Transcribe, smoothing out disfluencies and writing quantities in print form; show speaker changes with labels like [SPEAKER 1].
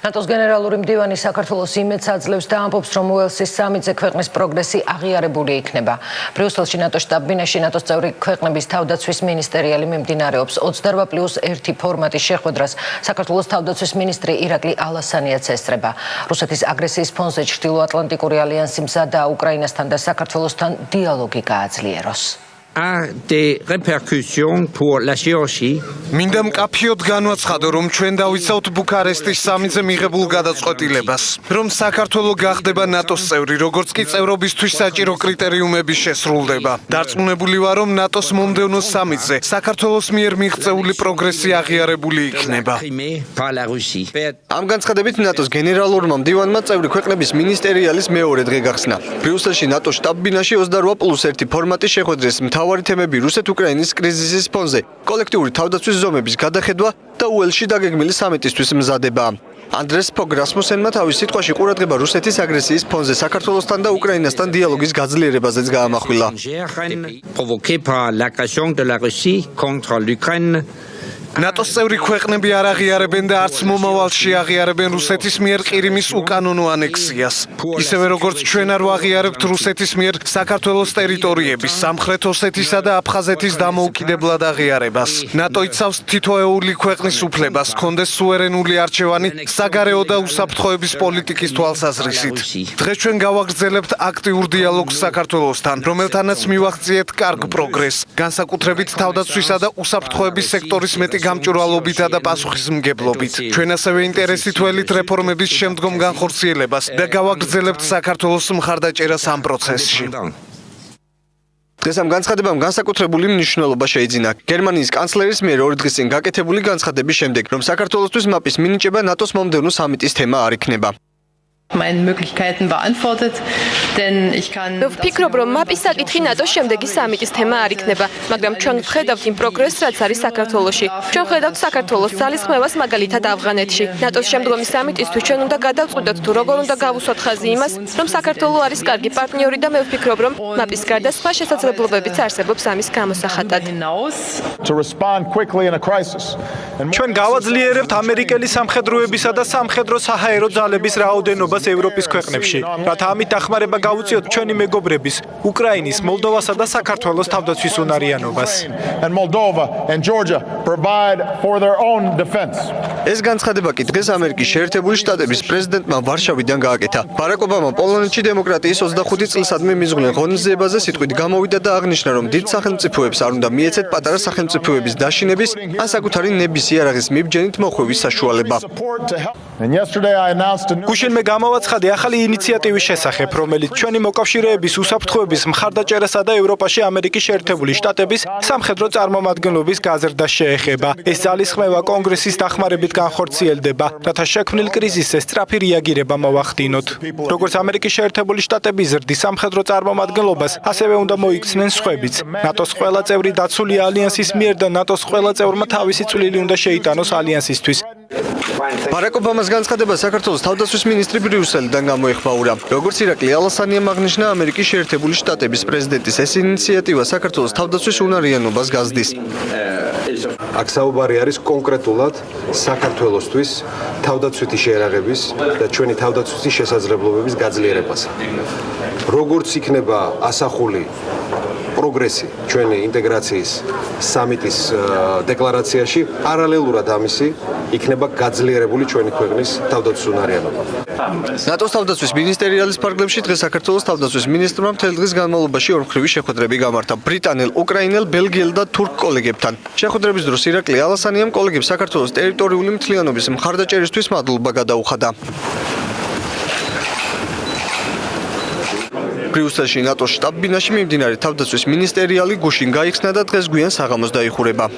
[SPEAKER 1] ნატოს გენერალური მდივანი საქართველოს იმედს აძლევს და ამბობს, რომ უელსის სამიტზე ქვეყნის პროგრესი აღიარებული იქნება. ბრიუსელში ნატოს შტაბ-ბინაში ნატოს წევრი ქვეყნების თავდაცვის მინისტერიალი მიმდინარეობს 28+1 ფორმატის შეხვედრას საქართველოს თავდაცვის მინისტრი ირაკლი ალასანიაც ესწრება. რუსეთის აგრესიის ფონზე ჩრდილოატლანტიკური ალიანსი მზადაა უკრაინასთან და საქართველოსთან დიალოგი გააძლიეროს.
[SPEAKER 2] A des répercussions pour la Géorgie.
[SPEAKER 3] მინდა მკაფიოდ განვაცხადო, რომ ჩვენ დავიცავთ ბუქარესტის სამიტზე მიღებულ გადაწყვეტილებას, რომ საქართველო გახდება ნატოს წევრი, როგორც კი წევრობისთვის საჭირო კრიტერიუმები შესრულდება. დარწმუნებული ვარ, რომ ნატოს მომდევნო სამიტზე საქართველოს მიერ მიღწეული პროგრესი აღიარებული იქნება.
[SPEAKER 4] ამ განცხადებით ნატოს გენერალურმა მდივანმა წევრი ქვეყნების მინისტერიალის მეორე დღე გახსნა. ბრიუსელში ნატოს შტაბ-ბინაში 28+1 ფორმატის შეხვედრის მთავარი თემები რუსეთ-უკრაინის კრიზისის ფონზე, კოლექტიური თავდაცვის ზომების გადახედვა და უელსში დაგეგმილი სამიტისთვის მზადება. ანდრეს ფოგ რასმუსენმა თავის სიტყვაში ყურადღება რუსეთის აგრესიის ფონზე საქართველოსთან და უკრაინასთან დიალოგის გაძლიერებაზეც გაამახვილა. ნატოს წევრი ქვეყნები არ აღიარებენ და არც მომავალში აღიარებენ რუსეთის მიერ ყირიმის უკანონო ანექსიას. ისევე როგორც ჩვენ არ ვაღიარებთ რუსეთის მიერ საქართველოს ტერიტორიების, სამხრეთ ოსეთისა და აფხაზეთის დამოუკიდებლად აღიარებას. ნატო იცავს თითოეული ქვეყნის უფლებას, ჰქონდეს სუვერენული არჩევანი საგარეო და უსაფრთხოების პოლიტიკის თვალსაზრისით. დღეს ჩვენ გავაგრძელებთ აქტიურ დიალოგს საქართველოსთან, რომელთანაც მივახციეთ კარგ პროგრესს, განსაკუთრებით თავდაცვისა და უსაფრთხოების სექტორის მეტი გამჭვირვალობითა და პასუხისმგებლობით. ჩვენ ასევე ინტერესით ველით რეფორმების შემდგომ განხორციელებას და გავაგრძელებთ საქართველოს მხარდაჭერას ამ პროცესში. დღეს ამ განცხადებამ განსაკუთრებული მნიშვნელობა შეიძინა. გერმანიის კანცლერის მიერ 2 დღის წინ გაკეთებული განცხადების შემდეგ, რომ საქართველოსთვის მაპის მინიჭება ნატოს მომდევნო სამიტის თემა არ იქნება.
[SPEAKER 5] ვფიქრობ, რომ მაპის საკითხი ნატოს შემდეგი სამიტის თემა არ იქნება, მაგრამ ჩვენ ვხედავთ იმ პროგრესს, რაც არის საქართველოში. ჩვენ ვხედავთ საქართველოს ძალისხმევას მაგალითად ავღანეთში. ნატოს შემდგომი სამიტისთვის ჩვენ უნდა გადავწყვიტოთ თუ როგორ უნდა გავუსვათ ხაზი იმას, რომ საქართველო არის კარგი პარტნიორი და მე ვფიქრობ, რომ მაპის გარდა სხვა შესაძლებლობებიც არსებობს ამის გამოსახატად.
[SPEAKER 6] ჩვენ გავაძლიერებთ ამერიკელი სამხედროებისა და სამხედრო საჰაერო ძალების რაოდენობას ევროპის ქვეყნებში, რათა ამით დახმარება გავუწიოთ ჩვენი მეგობრების, უკრაინის, მოლდოვასა და საქართველოს თავდაცვის უნარიანობას.
[SPEAKER 4] ეს განცხადება კი დღეს ამერიკის შეერთებული შტატების პრეზიდენტმა ვარშავიდან გააკეთა. ბარაკ ობამა პოლონეთში დემოკრატიის 25 წლისადმი მიზღვნილ ღონისძიებაზე სიტყვით გამოვიდა და აღნიშნა, რომ დიდ სახელმწიფოებს არ უნდა მიეცეთ პატარა სახელმწიფოების დაშინების ან საკუთარი ნებისმიერ აღის მიბჯენით მოხვევის საშუალება.
[SPEAKER 6] გუშინმე გამოვაცხადე ახალი ინიციატივის შესახებ, რომელიც ჩვენი მოკავშირეების უსაფრთხოების მხარდაჭერასა და ევროპაში ამერიკის შეერთებული შტატების სამხედრო წარმომადგენლობის გაზრდას შეეხება. ეს ძალისხმევა კონგრესის დახმარებით განხორციელდება, რათა შექმნილ კრიზისზე სწრაფი რეაგირება მოვახდინოთ. როგორც ამერიკის შეერთებული შტატები ზრდის სამხედრო წარმომადგენლობას, ასევე უნდა მოიქცნენ სხვებიც. ნატოს ყველა წევრი დაცული ალიანსის მიერ და ნატოს ყველა წევრმა თავისი წვლილი უნდა შეიტანოს ალიანსისთვის.
[SPEAKER 4] ბარაკ ობამას განცხადება საქართველოს თავდაცვის მინისტრი ბრიუსელიდან გამოეხმაურა. როგორც ირაკლი ალასანიამ აღნიშნა, ამერიკის შეერთებული შტატების პრეზიდენტის ეს ინიციატივა საქართველოს თავდაცვის უნარიანობას გაზრდის.
[SPEAKER 7] აქ საუბარი არის კონკრეტულად საქართველოსთვის თავდაცვითი შეერაღების და ჩვენი თავდაცვითი შესაძლებლობების გაძლიერებას. როგორც იქნება ასახული პროგრესი ჩვენი ინტეგრაციის სამიტის დეკლარაციაში, პარალელურად ამისი იქნება გაძლიერებული ჩვენი ქვეყნის თავდაცვის უნარიანობა.
[SPEAKER 4] ნატოს თავდაცვის მინისტერიალის ფარგლებში დღეს საქართველოს თავდაცვის მინისტრმა მთელი დღის განმავლობაში ორმხრივი შეხვედრები გამართა ბრიტანელ, უკრაინელ, ბელგიელ და თურქ კოლეგებთან. შეხვედრების დროს ირაკლი ალასანიამ კოლეგებს საქართველოს ტერიტორიული მთლიანობის მხარდაჭერისთვის მადლობა გადაუხადა. ბრიუსელში ნატოს შტაბ-ბინაში მიმდინარე თავდაცვის მინისტერიალი გუშინ გაიხსნა და დღეს გვიან საღამოს დაიხურება.